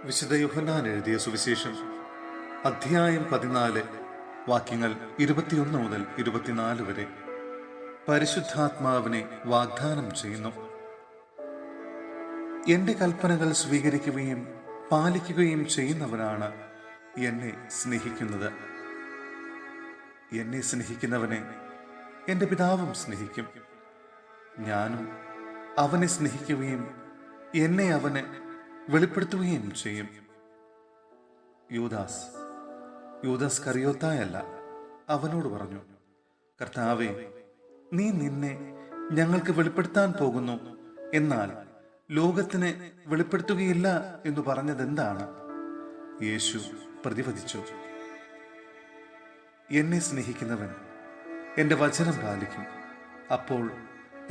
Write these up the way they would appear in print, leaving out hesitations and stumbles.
വിശുദ്ധ യോഹന്നാൻ എഴുതിയ സുവിശേഷം അധ്യായം 14 വാക്യങ്ങൾ 21 മുതൽ 24 വരെ. പരിശുദ്ധാത്മാവിനെ വാഗ്ദാനം ചെയ്യുന്നു. എന്റെ കൽപ്പനകൾ സ്വീകരിക്കുകയും പാലിക്കുകയും ചെയ്യുന്നവനാണ് എന്നെ സ്നേഹിക്കുന്നത്. എന്നെ സ്നേഹിക്കുന്നവനെ എന്റെ പിതാവും സ്നേഹിക്കും. ഞാനും അവനെ സ്നേഹിക്കുകയും എന്നെ അവന് വെളിപ്പെടുത്തുകയും ചെയ്യും. യൂദാസ് കറിയോത്തായല്ല, അവനോട് പറഞ്ഞു, കർത്താവേ, നീ നിന്നെ ഞങ്ങൾക്ക് വെളിപ്പെടുത്താൻ പോകുന്നു, എന്നാൽ ലോകത്തിന് വെളിപ്പെടുത്തുകയില്ല എന്ന് പറഞ്ഞതെന്താണ്? യേശു പ്രതിവദിച്ചു, എന്നെ സ്നേഹിക്കുന്നവൻ എന്റെ വചനം പാലിക്കും. അപ്പോൾ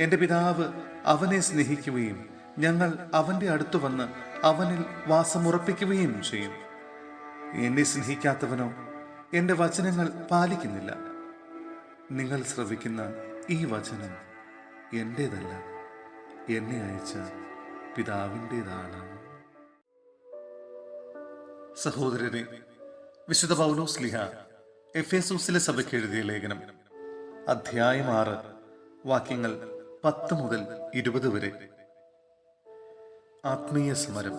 എന്റെ പിതാവ് അവനെ സ്നേഹിക്കുകയും ഞങ്ങൾ അവന്റെ അടുത്തു വന്ന് അവനിൽ വാസമുറപ്പിക്കുകയും ചെയ്യും. എന്നെ സ്നേഹിക്കാത്തവനോ എന്റെ വചനങ്ങൾ പാലിക്കുന്നില്ല. നിങ്ങൾ ശ്രവിക്കുന്ന ഈ വചനം എന്റേതല്ല, എന്നെ അയച്ച പിതാവിൻ്റെതാണ്. സഹോദരരെ, വിശുദ്ധ പൗലോസ് ശ്ലീഹ എഫേസൂസിലെ സഭയ്ക്ക് എഴുതിയ ലേഖനം അധ്യായം 6 വാക്യങ്ങൾ 10 മുതൽ 20 വരെ. ആത്മീയ സമരം.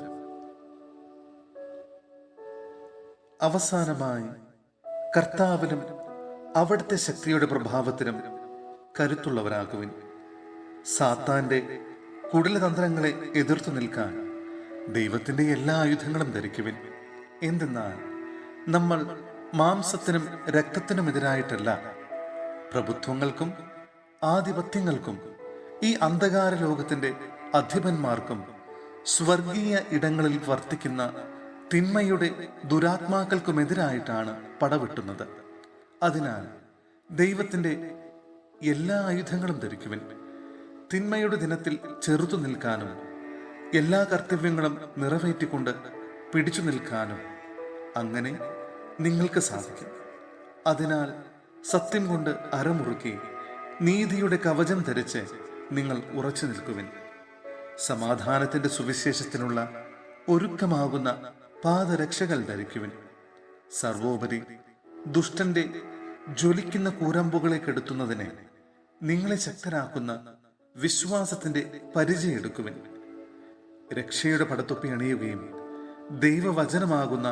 അവസാനമായി കർത്താവിനും അവിടുത്തെ ശക്തിയുടെ പ്രഭാവത്തിനും കരുത്തുള്ളവരാകുവിൻ. സാത്താന്റെ കുടിലതന്ത്രങ്ങളെ എതിർത്തു നിൽക്കാൻ ദൈവത്തിന്റെ എല്ലാ ആയുധങ്ങളും ധരിക്കുവിൻ. എന്തെന്നാൽ നമ്മൾ മാംസത്തിനും രക്തത്തിനുമെതിരായിട്ടല്ല, പ്രഭുത്വങ്ങൾക്കും ആധിപത്യങ്ങൾക്കും ഈ അന്ധകാര ലോകത്തിന്റെ അധിപന്മാർക്കും സ്വർഗീയ ഇടങ്ങളിൽ വർത്തിക്കുന്ന തിന്മയുടെ ദുരാത്മാക്കൾക്കുമെതിരായിട്ടാണ് പടവെട്ടുന്നത്. അതിനാൽ ദൈവത്തിന്റെ എല്ലാ ആയുധങ്ങളും ധരിക്കുവിൻ. തിന്മയുടെ ദിനത്തിൽ ചെറുത്തു നിൽക്കാനും എല്ലാ കർത്തവ്യങ്ങളും നിറവേറ്റിക്കൊണ്ട് പിടിച്ചു നിൽക്കാനും അങ്ങനെ നിങ്ങൾക്ക് സാധിക്കും. അതിനാൽ സത്യം കൊണ്ട് അരമുറുക്കി നീതിയുടെ കവചം ധരിച്ച് നിങ്ങൾ ഉറച്ചു നിൽക്കുവിൻ. സമാധാനത്തിന്റെ സുവിശേഷത്തിനുള്ള ഒരുക്കമാകുന്ന പാദരക്ഷകൾ ധരിക്കുവിൻ. സർവോപരി ദുഷ്ടന്റെ ജ്വലിക്കുന്ന കൂരമ്പുകളെ കെടുത്തുന്നതിനെ നിങ്ങളെ ശക്തരാക്കുന്ന വിശ്വാസത്തിന്റെ പരിചയം എടുക്കുവിൻ. രക്ഷയുടെ പടത്തൊപ്പി അണിയുകയും ദൈവവചനമാകുന്ന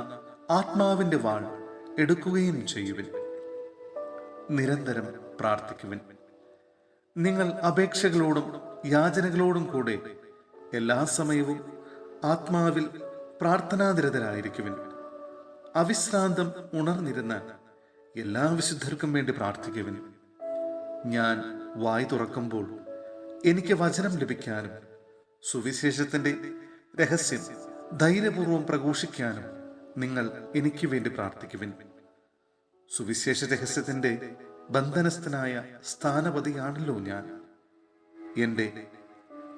ആത്മാവിന്റെ വാൾ എടുക്കുകയും ചെയ്യുവിൻ. നിരന്തരം പ്രാർത്ഥിക്കുവിൻ. നിങ്ങൾ അപേക്ഷകളോടും യാചനകളോടും കൂടെ എല്ലാ സമയവും ആത്മാവിൽ പ്രാർത്ഥനാനിരതരായിരിക്കുവിൻ. അവിശ്രാന്തം ഉണർന്നിരുന്ന എല്ലാ വിശുദ്ധർക്കും വേണ്ടി പ്രാർത്ഥിക്കുവിൻ. ഞാൻ വായ് തുറക്കുമ്പോൾ എനിക്ക് വചനം ലഭിക്കാനും സുവിശേഷത്തിന്റെ രഹസ്യം ധൈര്യപൂർവം പ്രഘോഷിക്കാനും നിങ്ങൾ എനിക്ക് വേണ്ടി പ്രാർത്ഥിക്കുവിൻ. സുവിശേഷ രഹസ്യത്തിന്റെ ബന്ധനസ്ഥനായ സ്ഥാനപതിയാണല്ലോ ഞാൻ. എന്റെ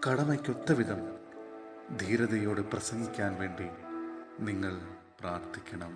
കടമയ്ക്കൊത്ത വിധം ധീരതയോട് പ്രസംഗിക്കാൻ വേണ്ടി നിങ്ങൾ പ്രാർത്ഥിക്കണം.